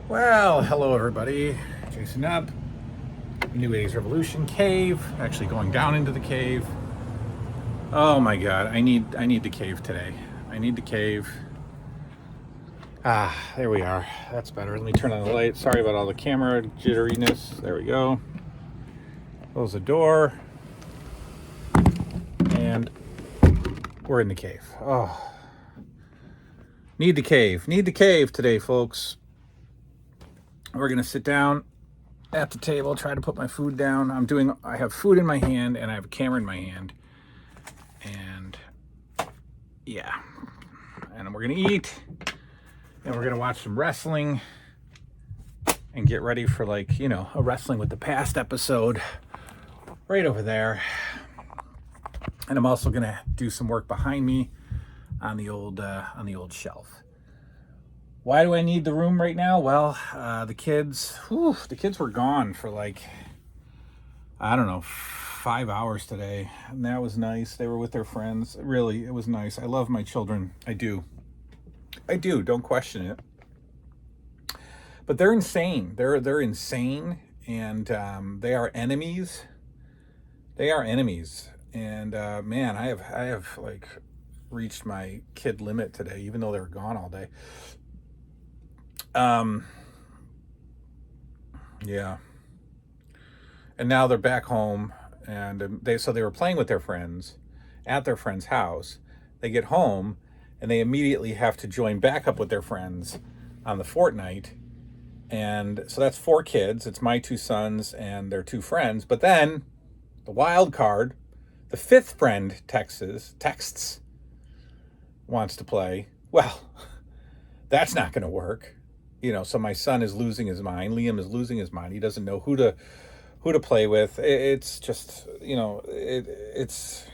Well, hello everybody. Jason up. New 80s Revolution cave. Actually going down into the cave. Oh my god, I need the cave today. I need the cave. Ah, there we are. That's better. Let me turn on the light. Sorry about all the camera jitteriness. There we go. Close the door. And we're in the cave. Oh. Need the cave. Need the cave today, folks. We're going to sit down at the table, try to put my food down. I have food in my hand and I have a camera in my hand. And yeah. And we're going to eat. And we're going to watch some wrestling and get ready for a wrestling with the past episode right over there. And I'm also going to do some work behind me on the old shelf. Why do I need the room right now? Well, the kids were gone for 5 hours today. And that was nice. They were with their friends. Really, it was nice. I love my children. I do. Don't question it. But they're insane. They're insane. And they are enemies. And man, I have reached my kid limit today, even though they were gone all day. Yeah. And now they're back home, and they were playing with their friends at their friend's house. They get home, and they immediately have to join back up with their friends on the Fortnite. And so that's 4 kids. It's my 2 sons and their 2 friends. But then the wild card, the 5th friend texts, wants to play. Well, that's not going to work. So my son is losing his mind. Liam is losing his mind. He doesn't know who to play with. It's just, it's,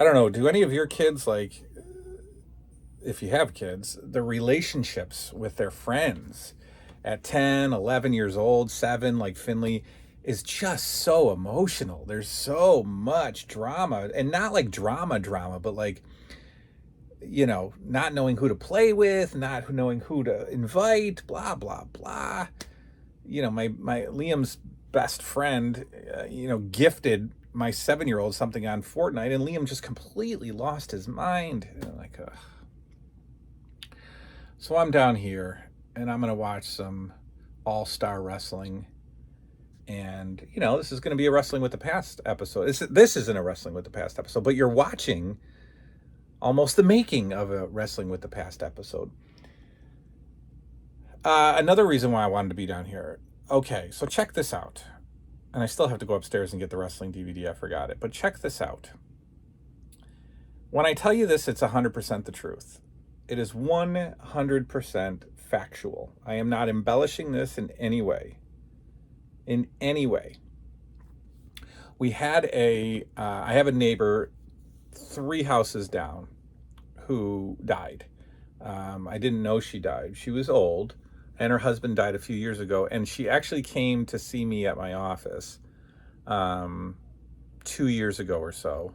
I don't know. Do any of your kids, if you have kids, the relationships with their friends at 10, 11 years old, 7, like Finley, is just so emotional. There's so much drama, and not drama, but not knowing who to play with, not knowing who to invite, blah, blah, blah. My Liam's best friend, gifted my 7-year-old something on Fortnite, and Liam just completely lost his mind. Ugh. So I'm down here, and I'm going to watch some All Star wrestling. And, this is going to be a Wrestling with the Past episode. This isn't a Wrestling with the Past episode, but you're watching almost the making of a Wrestling with the Past episode. Another reason why I wanted to be down here. Okay, so check this out. And I still have to go upstairs and get the wrestling DVD. I forgot it. But check this out. When I tell you this, it's 100% the truth. It is 100% factual. I am not embellishing this in any way. In any way. I have a neighbor 3 houses down who died. I didn't know she died. She was old, and her husband died a few years ago, and she actually came to see me at my office 2 years ago or so.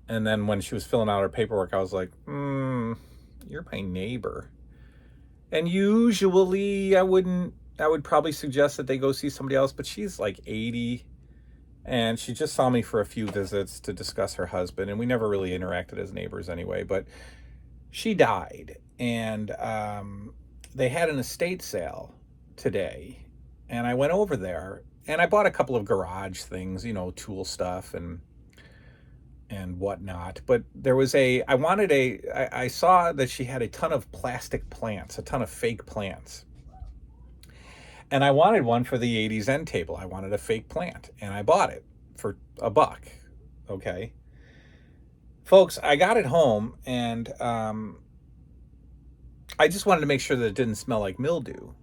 And then when she was filling out her paperwork, I was like, you're my neighbor. And usually I would probably suggest that they go see somebody else, but she's 80. And she just saw me for a few visits to discuss her husband. And we never really interacted as neighbors anyway. But she died. And they had an estate sale today. And I went over there. And I bought a couple of garage things, tool stuff and whatnot. But there was I saw that she had a ton of plastic plants, a ton of fake plants. And I wanted one for the 80s end table. I wanted a fake plant, and I bought it for $1. Okay. Folks, I got it home, and I just wanted to make sure that it didn't smell like mildew,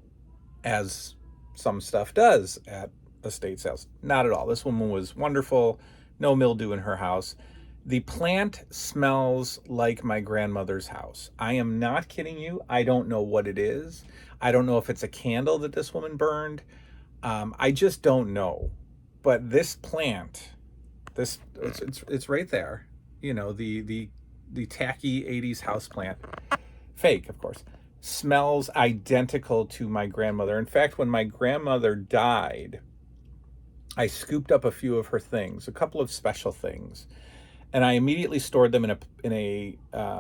as some stuff does at estate sales. Not at all. This woman was wonderful. No mildew in her house. The plant smells like my grandmother's house. I am not kidding you. I don't know what it is. I don't know if it's a candle that this woman burned. I just don't know. But this plant, it's right there. The tacky 80s house plant. Fake, of course. smells identical to my grandmother. In fact, when my grandmother died, I scooped up a few of her things, a couple of special things, and I immediately stored them in a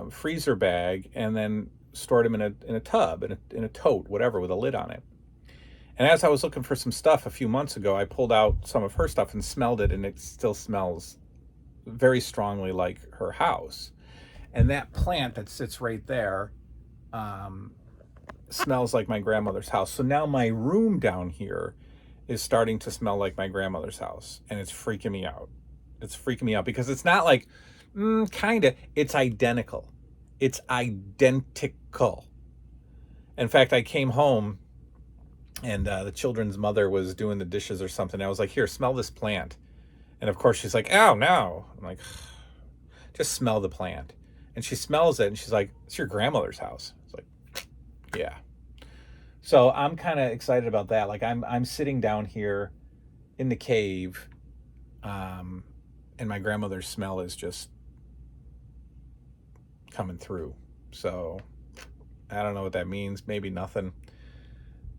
freezer bag, and then stored them in a tub, in a tote, whatever, with a lid on it. And as I was looking for some stuff a few months ago, I pulled out some of her stuff and smelled it, and it still smells very strongly like her house. And that plant that sits right there smells like my grandmother's house. So now my room down here is starting to smell like my grandmother's house, and it's freaking me out. It's freaking me out because it's not like, kind of, it's identical. It's identical. In fact, I came home and the children's mother was doing the dishes or something. I was like, here, smell this plant. And of course she's like, oh, no. I'm like, just smell the plant. And she smells it and she's like, it's your grandmother's house. It's like, yeah. So I'm kind of excited about that. Like I'm sitting down here in the cave, and my grandmother's smell is just coming through. So I don't know what that means. Maybe nothing,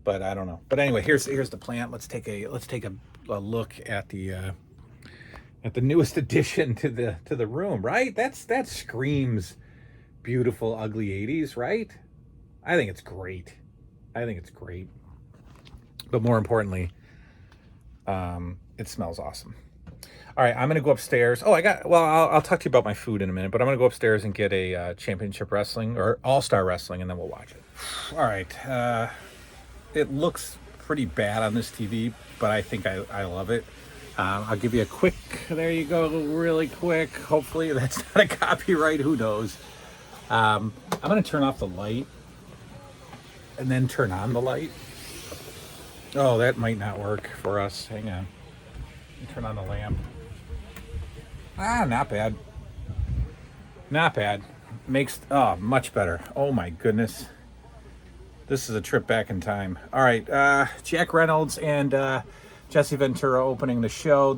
but I don't know. But anyway, here's the plant. Let's take a look at the newest addition to the room. Right? That screams beautiful, ugly 80s, right? I think it's great. But more importantly, it smells awesome. All right, I'm gonna go upstairs. Oh, I'll talk to you about my food in a minute, but I'm gonna go upstairs and get a championship wrestling or All Star wrestling, and then we'll watch it. All right, it looks pretty bad on this TV, but I think I love it. I'll give you a quick, there you go, really quick. Hopefully that's not a copyright, who knows. I'm gonna turn off the light and then turn on the light. Oh, that might not work for us. Hang on. Turn on the lamp. Not bad. Not bad. Makes, much better. Oh my goodness. This is a trip back in time. All right, Jack Reynolds and Jesse Ventura opening the show. I'm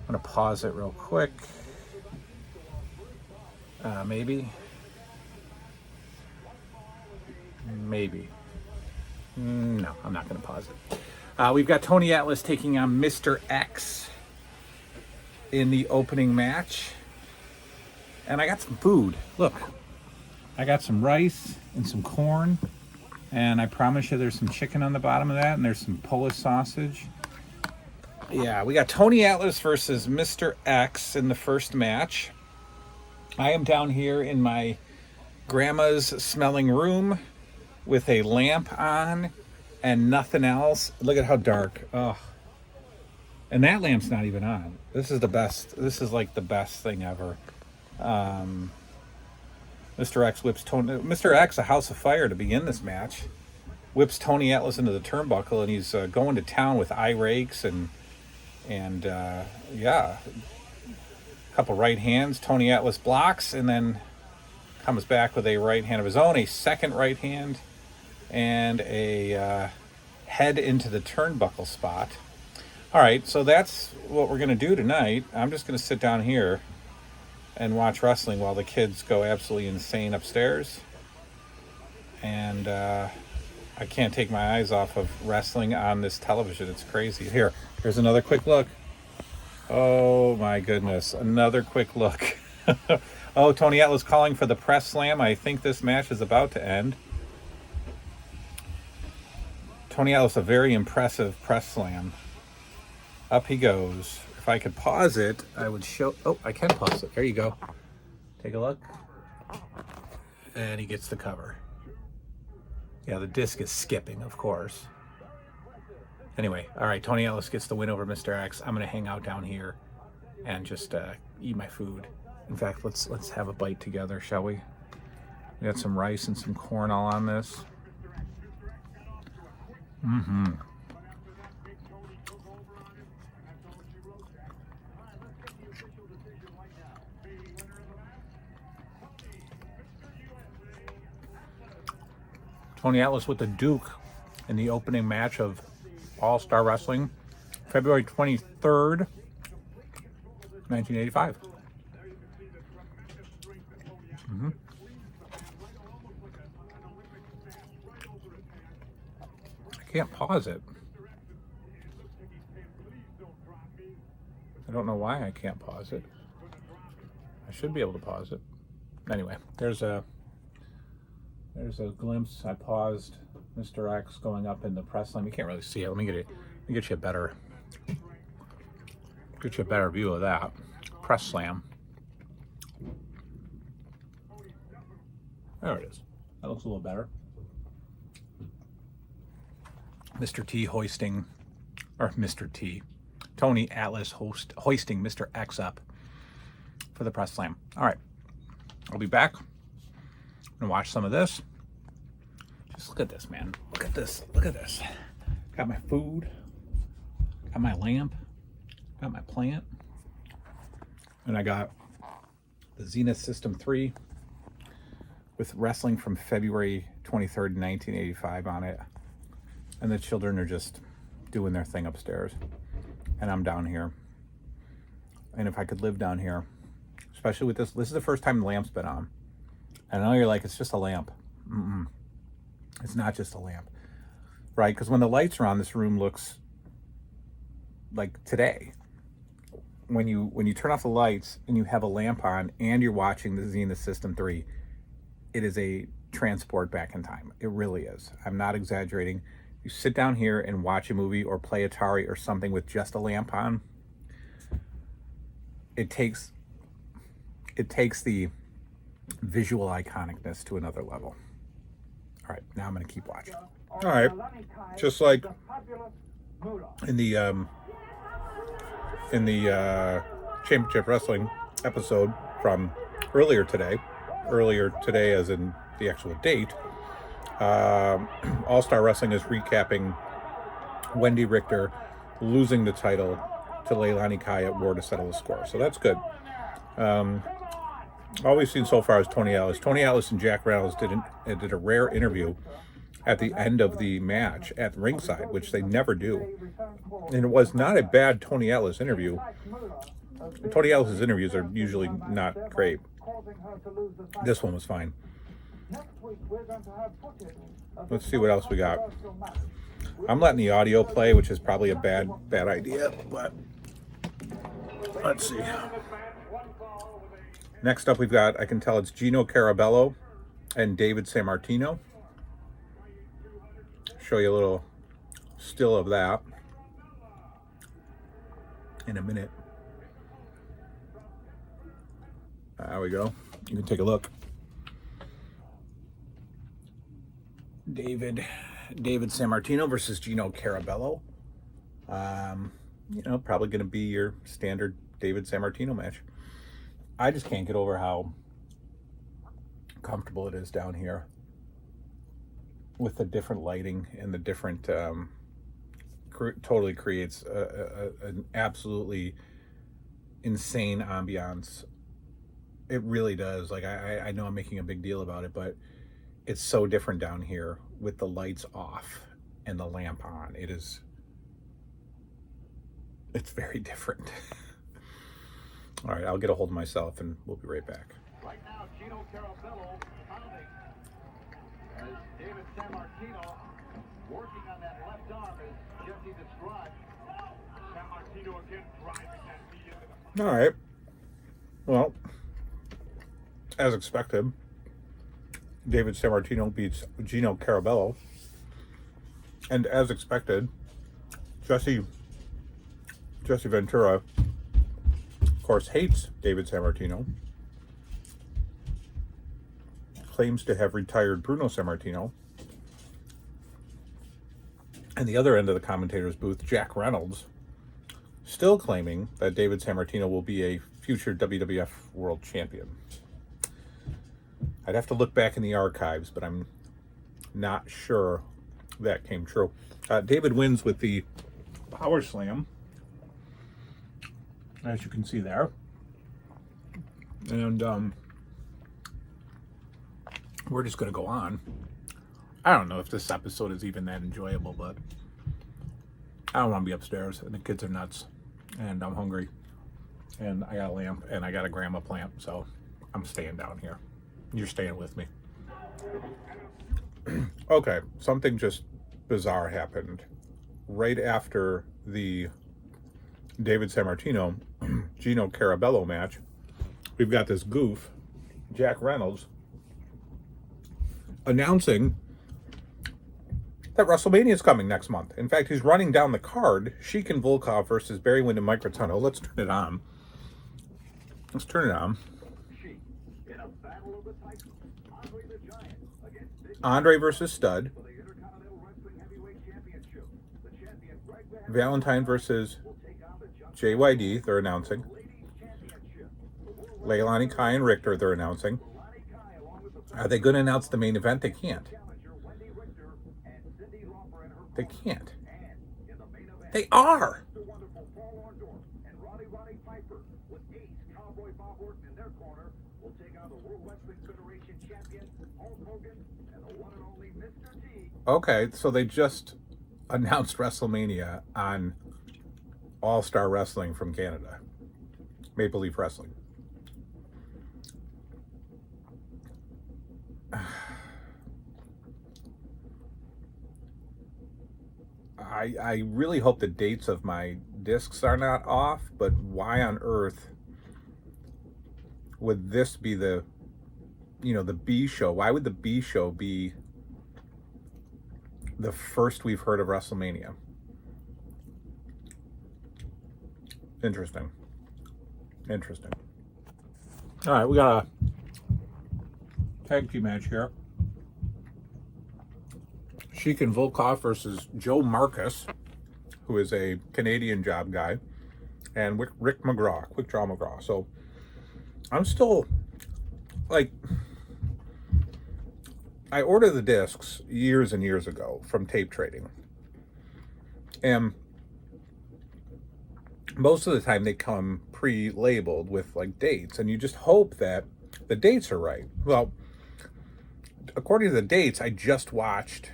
gonna pause it real quick. Maybe. No, I'm not going to pause it. We've got Tony Atlas taking on Mr. X in the opening match. And I got some food. Look, I got some rice and some corn. And I promise you there's some chicken on the bottom of that. And there's some Polish sausage. Yeah, we got Tony Atlas versus Mr. X in the first match. I am down here in my grandma's smelling room with a lamp on and nothing else. Look at how dark. Oh. And that lamp's not even on. This is the best. This is like the best thing ever. Mr. X whips Tony. Mr. X, a house of fire to begin this match. Whips Tony Atlas into the turnbuckle, and he's going to town with eye rakes and yeah, a couple right hands. Tony Atlas blocks and then comes back with a right hand of his own, a second right hand, and a head into the turnbuckle spot. All right, so that's what we're going to do tonight. I'm just going to sit down here and watch wrestling while the kids go absolutely insane upstairs. And I can't take my eyes off of wrestling on this television. It's crazy. Here's another quick look. Oh, my goodness. Another quick look. Oh, Tony Atlas calling for the press slam. I think this match is about to end. Tony Atlas, a very impressive press slam. Up he goes. If I could pause it, I would show... Oh, I can pause it. There you go. Take a look. And he gets the cover. Yeah, the disc is skipping, of course. Anyway, all right, Tony Atlas gets the win over Mr. X. I'm going to hang out down here and just eat my food. In fact, let's have a bite together, shall we? We got some rice and some corn all on this. Mm-hmm. Tony Atlas with the Duke in the opening match of All Star Wrestling, February 23rd, 1985. Mm-hmm. can't pause it. I don't know why I can't pause it. I should be able to pause it. Anyway, there's a glimpse. I paused Mr. X going up in the press line. You can't really see it. Let me get you a better view of that press slam. There it is. That looks a little better. Mr. T hoisting, or Mr. T, Tony Atlas hoisting Mr. X up for the press slam. All right, I'll be back. I'm gonna watch some of this. Just look at this, man. Look at this. Look at this. Got my food. Got my lamp. Got my plant. And I got the Zenith System 3 with wrestling from February 23rd, 1985 on it. And the children are just doing their thing upstairs. And I'm down here. And if I could live down here, especially with this is the first time the lamp's been on. And I know you're like, it's just a lamp. It's not just a lamp, right? Because when the lights are on, this room looks like today. When you turn off the lights and you have a lamp on and you're watching the Zenith System 3, it is a transport back in time. It really is. I'm not exaggerating. You sit down here and watch a movie or play Atari or something with just a lamp on, it takes the visual iconicness to another level. All right, now I'm going to keep watching. All right, just like in the Championship Wrestling episode from earlier today as in the actual date, All Star Wrestling is recapping Wendy Richter losing the title to Leilani Kai at War to settle the score. So that's good. All we've seen so far is Tony Atlas. Tony Atlas and Jack Reynolds did a rare interview at the end of the match at ringside, which they never do. And it was not a bad Tony Atlas interview. Tony Atlas's interviews are usually not great. This one was fine. Let's see what else we got. I'm letting the audio play, which is probably a bad idea, but let's see. Next up we've got, I can tell it's Gino Carabello and David Sammartino. Show you a little still of that in a minute. There we go. You can take a look. David Sammartino versus Gino Carabello. Probably going to be your standard David Sammartino match. I just can't get over how comfortable it is down here with the different lighting and the different totally creates an absolutely insane ambiance. It really does. Like I know I'm making a big deal about it, but it's so different down here with the lights off and the lamp on. It's very different. All right, I'll get a hold of myself and we'll be right back. Right now, Gino Carabello pounding as David Sammartino working on that left arm as Jesse described. Sammartino again driving that knee into the... All right. Well, as expected, David Sammartino beats Gino Carabello. And as expected, Jesse Ventura, of course, hates David Sammartino, claims to have retired Bruno Sammartino. And the other end of the commentator's booth, Jack Reynolds, still claiming that David Sammartino will be a future WWF World Champion. I'd have to look back in the archives, but I'm not sure that came true. David wins with the Power Slam, as you can see there. And we're just going to go on. I don't know if this episode is even that enjoyable, but I don't want to be upstairs, and the kids are nuts, and I'm hungry, and I got a lamp, and I got a grandma plant, so I'm staying down here. You're staying with me. Okay, something just bizarre happened. Right after the David Sammartino Gino Carabello match, we've got this goof, Jack Reynolds, announcing that WrestleMania is coming next month. In fact, he's running down the card: Sheik and Volkov versus Barry Windham, Mike Rotunda. Let's turn it on. Let's turn it on. Andre versus Stud. Valentine versus JYD, they're announcing. Leilani Kai and Richter, they're announcing. Are they going to announce the main event? They can't. They can't. They are. Okay, so they just announced WrestleMania on All Star Wrestling from Canada. Maple Leaf Wrestling. I really hope the dates of my discs are not off, but why on earth would this be the B show? Why would the B show be the first we've heard of WrestleMania? Interesting. All right, we got a tag team match here. Sheik and Volkov versus Joe Marcus, who is a Canadian job guy, and Rick McGraw, Quick Draw McGraw. So I'm still like, I ordered the discs years and years ago from Tape Trading, and most of the time they come pre-labeled with like dates, and you just hope that the dates are right. Well, according to the dates, I just watched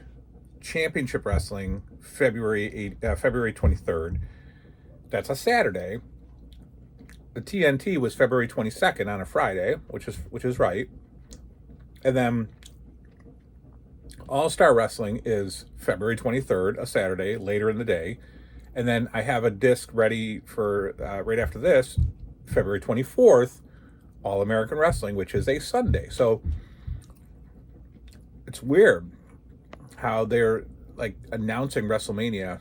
Championship Wrestling February 23rd. That's a Saturday. The TNT was February 22nd on a Friday, which is right. And then All Star Wrestling is February 23rd, a Saturday, later in the day. And then I have a disc ready for right after this, February 24th, All American Wrestling, which is a Sunday. So it's weird how they're like announcing WrestleMania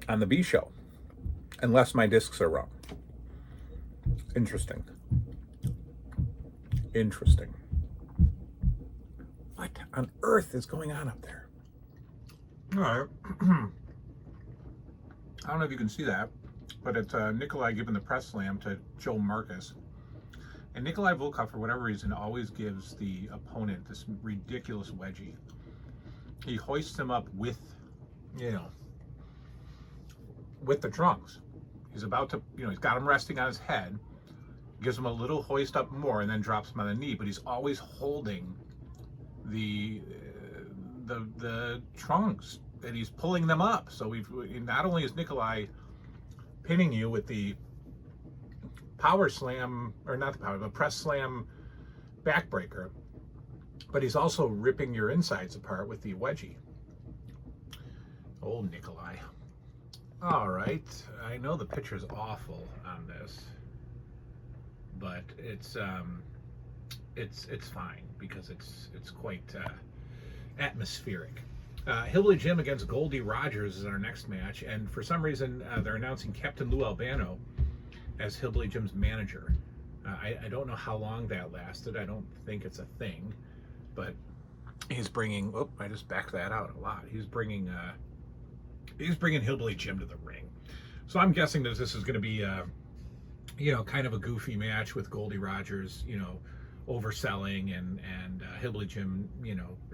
on the B show, unless my discs are wrong. Interesting. What on earth is going on up there? All right. I don't know if you can see that, but it's Nikolai giving the press slam to Joe Marcus. And Nikolai Volkov, for whatever reason, always gives the opponent this ridiculous wedgie. He hoists him up with the trunks. He's about to, he's got him resting on his head, gives him a little hoist up more, and then drops him on the knee. But he's always holding the trunks, and he's pulling them up. So not only is Nikolai pinning you with the power slam, or not the power, but press slam backbreaker, but he's also ripping your insides apart with the wedgie. Old Nikolai. All right, I know the picture's awful on this, but it's fine because it's quite atmospheric. Hillbilly Jim against Goldie Rogers is our next match, and for some reason they're announcing Captain Lou Albano as Hillbilly Jim's manager. I don't know how long that lasted. I don't think it's a thing, but he's bringing. Oh, I just backed that out a lot. He's bringing Hillbilly Jim to the ring. So I'm guessing that this is going to be kind of a goofy match with Goldie Rogers, overselling and Hillbilly Jim,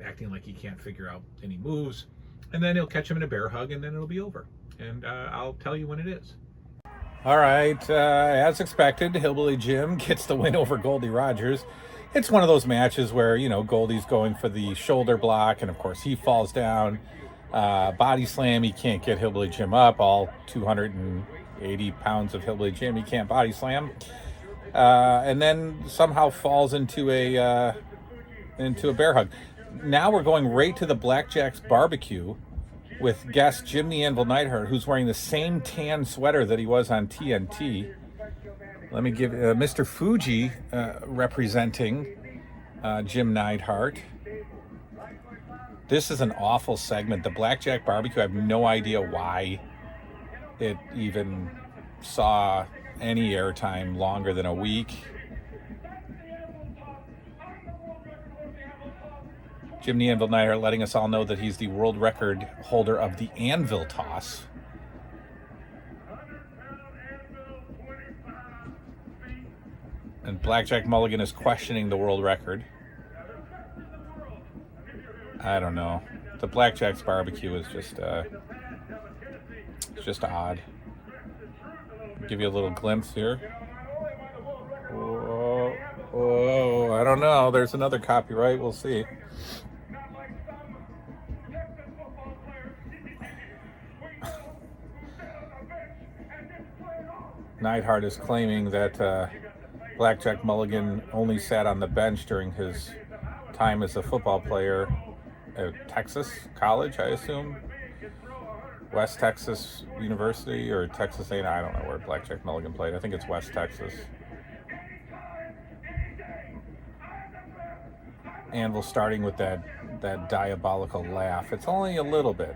acting like he can't figure out any moves, and then he'll catch him in a bear hug, and then it'll be over. And I'll tell you when it is. All right, as expected, Hillbilly Jim gets the win over Goldie Rogers. It's one of those matches where, Goldie's going for the shoulder block, and of course he falls down. Body slam, he can't get Hillbilly Jim up. All 280 pounds of Hillbilly Jim, he can't body slam. And then somehow falls into a bear hug. now we're going right to the Blackjacks barbecue with guest Jim the Anvil Neidhart, who's wearing the same tan sweater that he was on TNT. Let me give Mr. Fuji representing Jim Neidhart. This is an awful segment. The Blackjack barbecue, I have no idea why it even saw any airtime longer than a week. Jim the Anvil Neidhart letting us all know that he's the world record holder of the anvil toss. And Blackjack Mulligan is questioning the world record. I don't know. The Blackjack's barbecue is just it's just odd. Give you a little glimpse here. Whoa, I don't know. There's another copyright. We'll see. Neidhart is claiming that Blackjack Mulligan only sat on the bench during his time as a football player at Texas College, I assume. West Texas University or Texas A&M. I don't know where Blackjack Mulligan played. I think it's West Texas. Anvil starting with that diabolical laugh. It's only a little bit.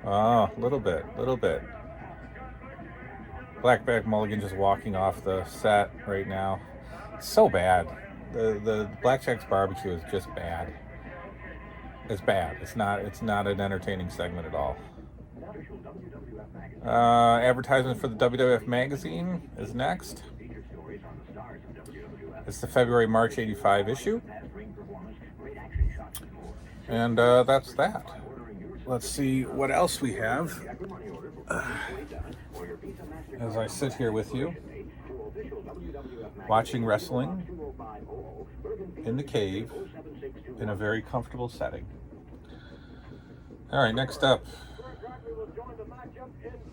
Oh, little bit. Blackjack Mulligan just walking off the set right now. So bad. The Blackjack's barbecue is just bad. It's bad. It's not an entertaining segment at all. Advertisement for the WWF magazine is next. It's the February-March 85 issue. And that's that. Let's see what else we have. As I sit here with you, watching wrestling in the cave in a very comfortable setting. All right, next up.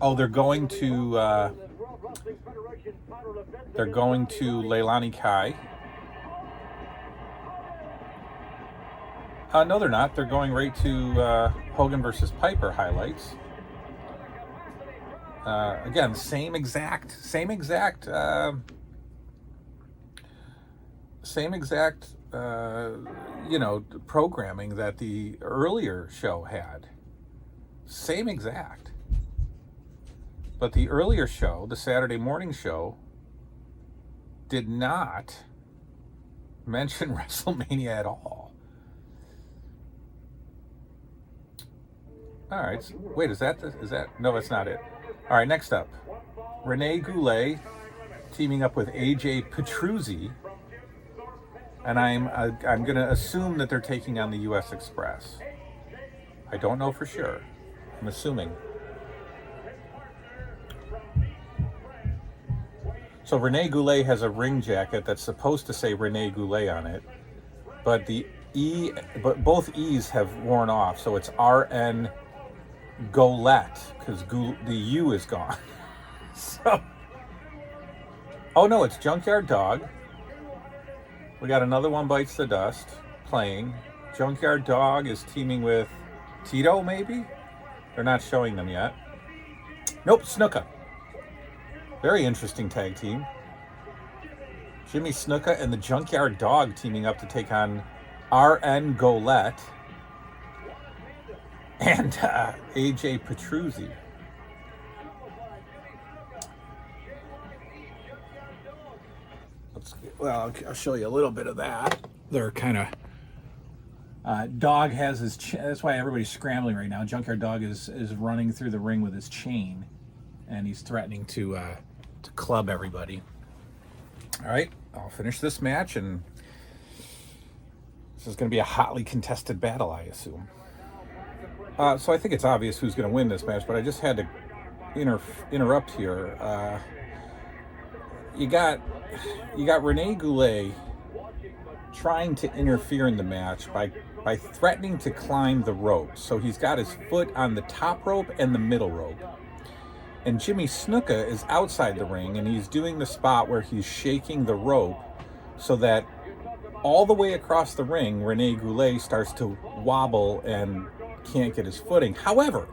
Oh, they're going to Leilani Kai. No, they're not. They're going right to Hogan versus Piper highlights. Again, same exact programming that the earlier show had. Same exact. But the earlier show, the Saturday morning show, did not mention WrestleMania at all. All right. Wait, is that? No, that's not it. All right, next up. Rene Goulet teaming up with AJ Petruzzi. And I'm going to assume that they're taking on the U.S. Express. I don't know for sure. I'm assuming. So Rene Goulet has a ring jacket that's supposed to say Rene Goulet on it, but both E's have worn off, so it's RN Golette because the U is gone. So, oh no, it's Junkyard Dog. We got another One Bites the Dust playing. Junkyard Dog is teaming with Tito, maybe? They're not showing them yet. Nope, Snuka. Very interesting tag team. Jimmy Snuka and the Junkyard Dog teaming up to take on RN Golette and AJ Petruzzi. Well, I'll show you a little bit of that. They're kind of... Dog has his... That's why everybody's scrambling right now. Junkyard Dog is running through the ring with his chain. And he's threatening to club everybody. All right, I'll finish this match, and this is going to be a hotly contested battle, I assume. So I think it's obvious who's going to win this match, but I just had to interrupt here. You got Rene Goulet trying to interfere in the match by threatening to climb the rope. So he's got his foot on the top rope and the middle rope. And Jimmy Snuka is outside the ring, and he's doing the spot where he's shaking the rope so that all the way across the ring, Rene Goulet starts to wobble and can't get his footing. However,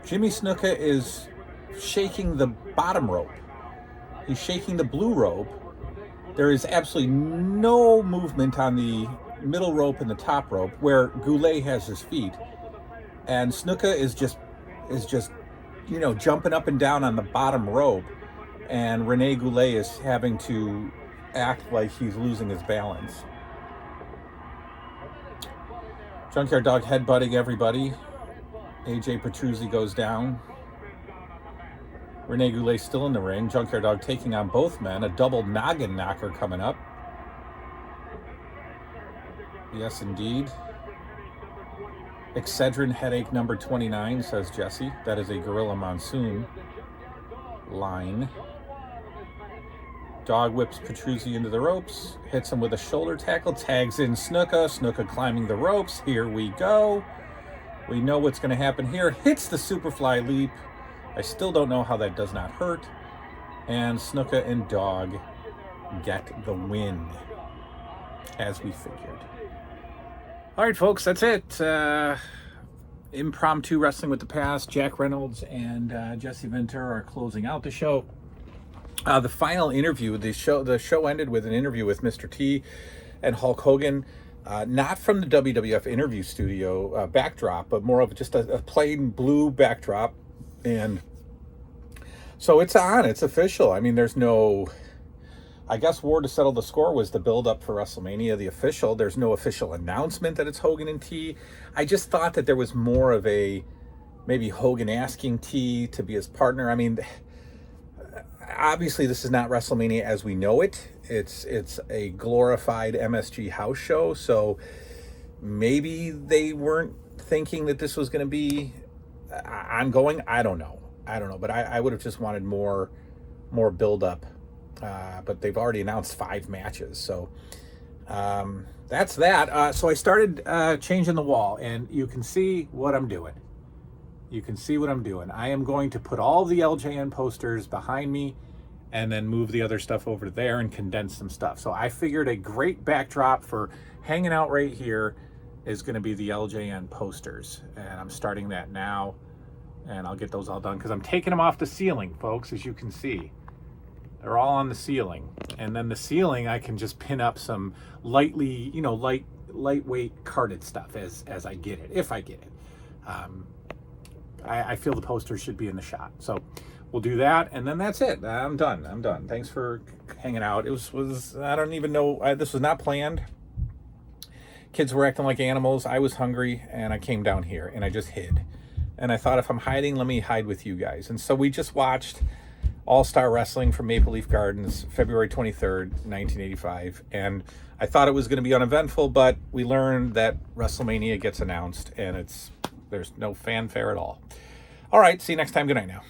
Jimmy Snuka is shaking the bottom rope. He's shaking the blue rope. There is absolutely no movement on the middle rope and the top rope where Goulet has his feet. And Snuka is just jumping up and down on the bottom rope. And Rene Goulet is having to act like he's losing his balance. Junkyard Dog headbutting everybody. AJ Petruzzi goes down. Rene Goulet still in the ring. Junkyard Dog taking on both men. A double noggin knocker coming up. Yes, indeed. Excedrin headache number 29, says Jesse. That is a Gorilla Monsoon line. Dog whips Petruzzi into the ropes. Hits him with a shoulder tackle. Tags in Snuka. Snuka climbing the ropes. Here we go. We know what's going to happen here. Hits the Superfly leap. I still don't know how that does not hurt. And Snuka and Dog get the win, as we figured. All right, folks, that's it. Impromptu Wrestling with the Past. Jack Reynolds and Jesse Ventura are closing out the show. The final interview, the show ended with an interview with Mr. T and Hulk Hogan. Not from the WWF interview studio backdrop, but more of just a plain blue backdrop. And so it's on, it's official. I mean, there's no, I guess War to Settle the Score was the build up for WrestleMania, the official. There's no official announcement that it's Hogan and T. I just thought that there was more of a, maybe Hogan asking T to be his partner. I mean, obviously this is not WrestleMania as we know it. It's a glorified MSG house show. So maybe they weren't thinking that this was going to be ongoing. I don't know. But I would have just wanted more build up. But they've already announced 5 matches. So that's that. So I started changing the wall, and you can see what I'm doing. I am going to put all the LJN posters behind me and then move the other stuff over there and condense some stuff. So I figured a great backdrop for hanging out right here is going to be the LJN posters. And I'm starting that now. And I'll get those all done because I'm taking them off the ceiling, folks, as you can see. They're all on the ceiling. And then the ceiling, I can just pin up some lightweight carded stuff as I get it, if I get it. I feel the posters should be in the shot. So we'll do that, and then that's it. I'm done. Thanks for hanging out. It was I don't even know, this was not planned. Kids were acting like animals. I was hungry, and I came down here, and I just hid. And I thought, if I'm hiding, let me hide with you guys. And so we just watched All Star Wrestling from Maple Leaf Gardens, February 23rd, 1985. And I thought it was going to be uneventful, but we learned that WrestleMania gets announced, and there's no fanfare at all. All right, see you next time. Good night now.